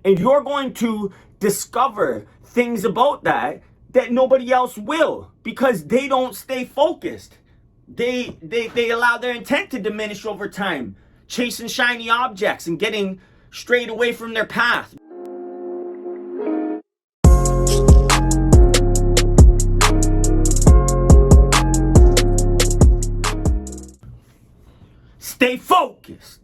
And you're going to discover things about that nobody else will, because they don't stay focused. They allow their intent to diminish over time, chasing shiny objects and getting strayed away from their path. Stay focused.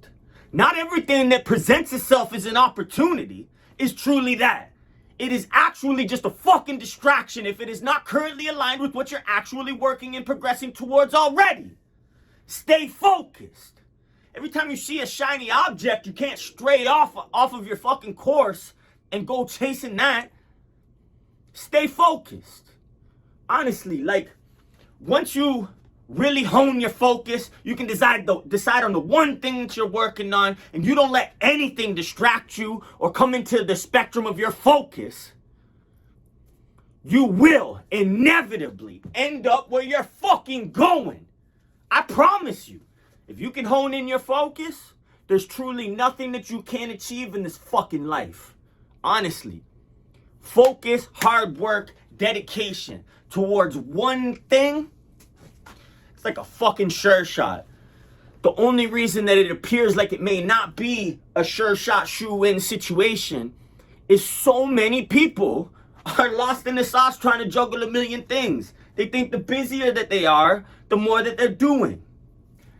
Not everything that presents itself as an opportunity is truly that. It is actually just a fucking distraction if it is not currently aligned with what you're actually working and progressing towards already. Stay focused. Every time you see a shiny object, you can't stray off of your fucking course and go chasing that. Stay focused. Honestly, like, once you really hone your focus, you can decide on the one thing that you're working on, and you don't let anything distract you or come into the spectrum of your focus, you will inevitably end up where you're fucking going. I promise you. If you can hone in your focus, there's truly nothing that you can't achieve in this fucking life. Honestly. Focus, hard work, dedication towards one thing. It's like a fucking sure shot. The only reason that it appears like it may not be a sure shot, shoe-in situation is so many people are lost in the sauce trying to juggle a million things. They think the busier that they are, the more that they're doing.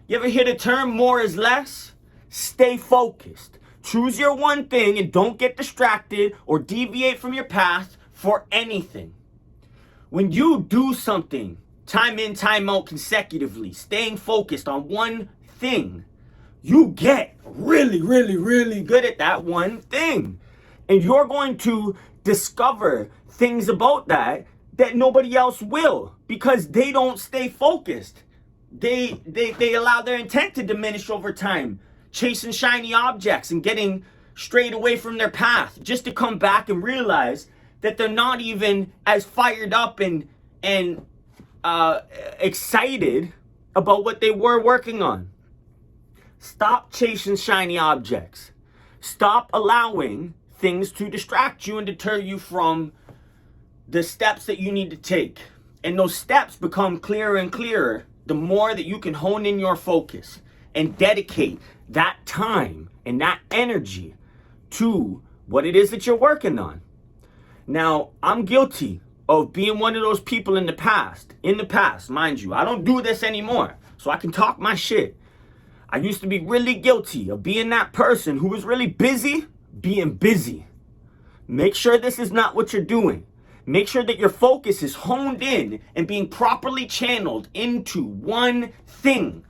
You ever hear the term more is less? Stay focused. Choose your one thing and don't get distracted or deviate from your path for anything. When you do something time in, time out consecutively, staying focused on one thing, you get really, really, really good at that one thing. And you're going to discover things about that nobody else will, because they don't stay focused. They allow their intent to diminish over time, chasing shiny objects and getting strayed away from their path, just to come back and realize that they're not even as fired up and excited about what they were working on. Stop chasing shiny objects. Stop allowing things to distract you and deter you from the steps that you need to take. And those steps become clearer and clearer the more that you can hone in your focus and dedicate that time and that energy to what it is that you're working on. Now, I'm guilty of being one of those people in the past, mind you. I don't do this anymore, so I can talk my shit. I used to be really guilty of being that person who was really busy being busy. Make sure this is not what you're doing. Make sure that your focus is honed in and being properly channeled into one thing.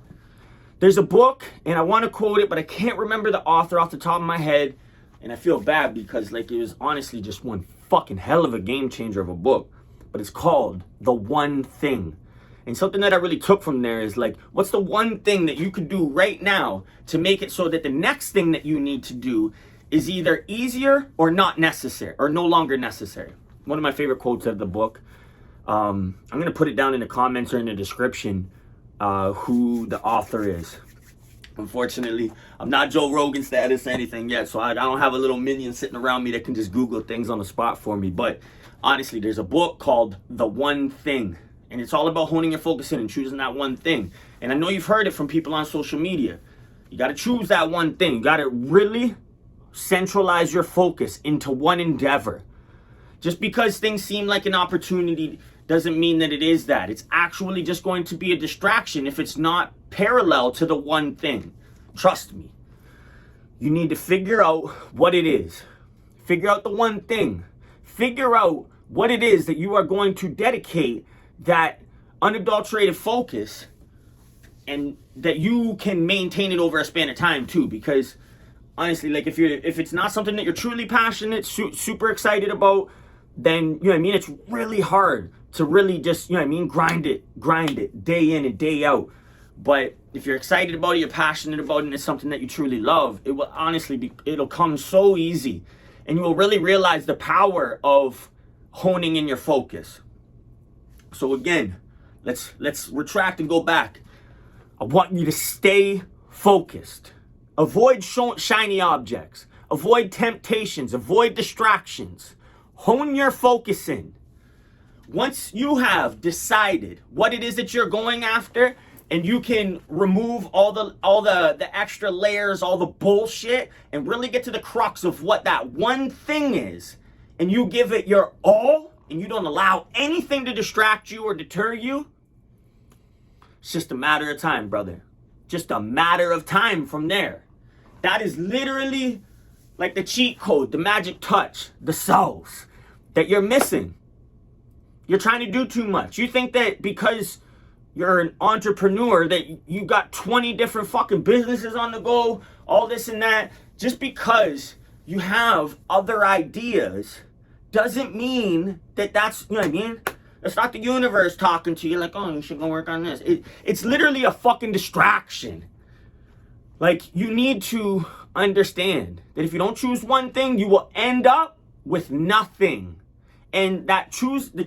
There's a book, and I want to quote it, but I can't remember the author off the top of my head, and I feel bad because it was honestly just one fucking hell of a game changer of a book. But it's called The One Thing. And something that I really took from there is what's the one thing that you could do right now to make it so that the next thing that you need to do is either easier or not necessary, or no longer necessary. One of my favorite quotes of the book. I'm going to put it down in the comments or in the description who the author is. Unfortunately, I'm not Joe Rogan status or anything yet, so I don't have a little minion sitting around me that can just Google things on the spot for me. But honestly, there's a book called The One Thing, and it's all about honing your focus in and choosing that one thing. And I know you've heard it from people on social media. You got to choose that one thing. You got to really centralize your focus into one endeavor. Just because things seem like an opportunity doesn't mean that it is that. It's actually just going to be a distraction if it's not parallel to the one thing. Trust me. You need to figure out what it is. Figure out the one thing. Figure out what it is that you are going to dedicate that unadulterated focus, and that you can maintain it over a span of time too. Because honestly, if it's not something that you're truly passionate, super excited about, then, it's really hard to really just, grind it day in and day out. But if you're excited about it, you're passionate about it, and it's something that you truly love, it will honestly it'll come so easy. And you will really realize the power of honing in your focus. So again, let's retract and go back. I want you to stay focused. Avoid shiny objects. Avoid temptations. Avoid distractions. Hone your focus in. Once you have decided what it is that you're going after, and you can remove all the extra layers, all the bullshit, and really get to the crux of what that one thing is, and you give it your all, and you don't allow anything to distract you or deter you, it's just a matter of time, brother. Just a matter of time from there. That is literally like the cheat code, the magic touch, the sauce that you're missing. You're trying to do too much. You think that because you're an entrepreneur that you got 20 different fucking businesses on the go, all this and that, just because you have other ideas doesn't mean that that's, you know what I mean? It's not the universe talking to you like, oh, you should go work on this. It's literally a fucking distraction. Like, you need to understand that if you don't choose one thing, you will end up with nothing. And that the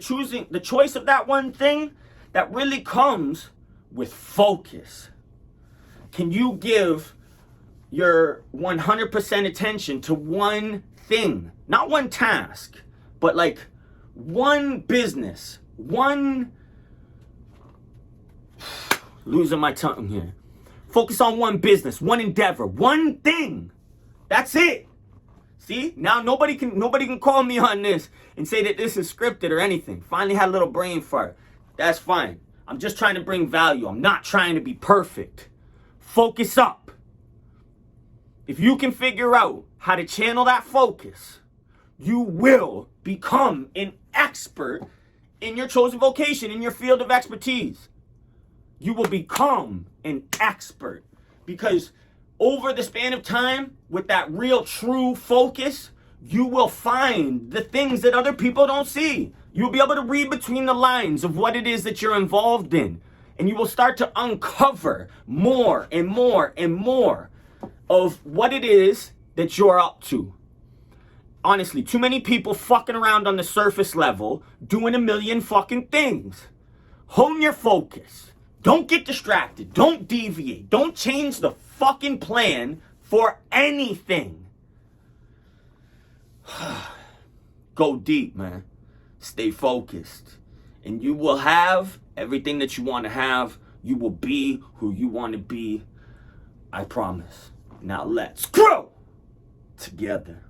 choice of that one thing, that really comes with focus. Can you give your 100% attention to one thing? Not one task, but like one business, losing my tongue here. Focus on one business, one endeavor, one thing. That's it. See, now nobody can call me on this and say that this is scripted or anything. Finally had a little brain fart. That's fine. I'm just trying to bring value. I'm not trying to be perfect. Focus up. If you can figure out how to channel that focus, you will become an expert in your chosen vocation, in your field of expertise. You will become an expert, because over the span of time, with that real true focus, you will find the things that other people don't see. You'll be able to read between the lines of what it is that you're involved in. And you will start to uncover more and more and more of what it is that you're up to. Honestly, too many people fucking around on the surface level, doing a million fucking things. Hone your focus. Don't get distracted. Don't deviate. Don't change the fucking plan for anything. Go deep, man. Stay focused. And you will have everything that you want to have. You will be who you want to be. I promise. Now let's grow together.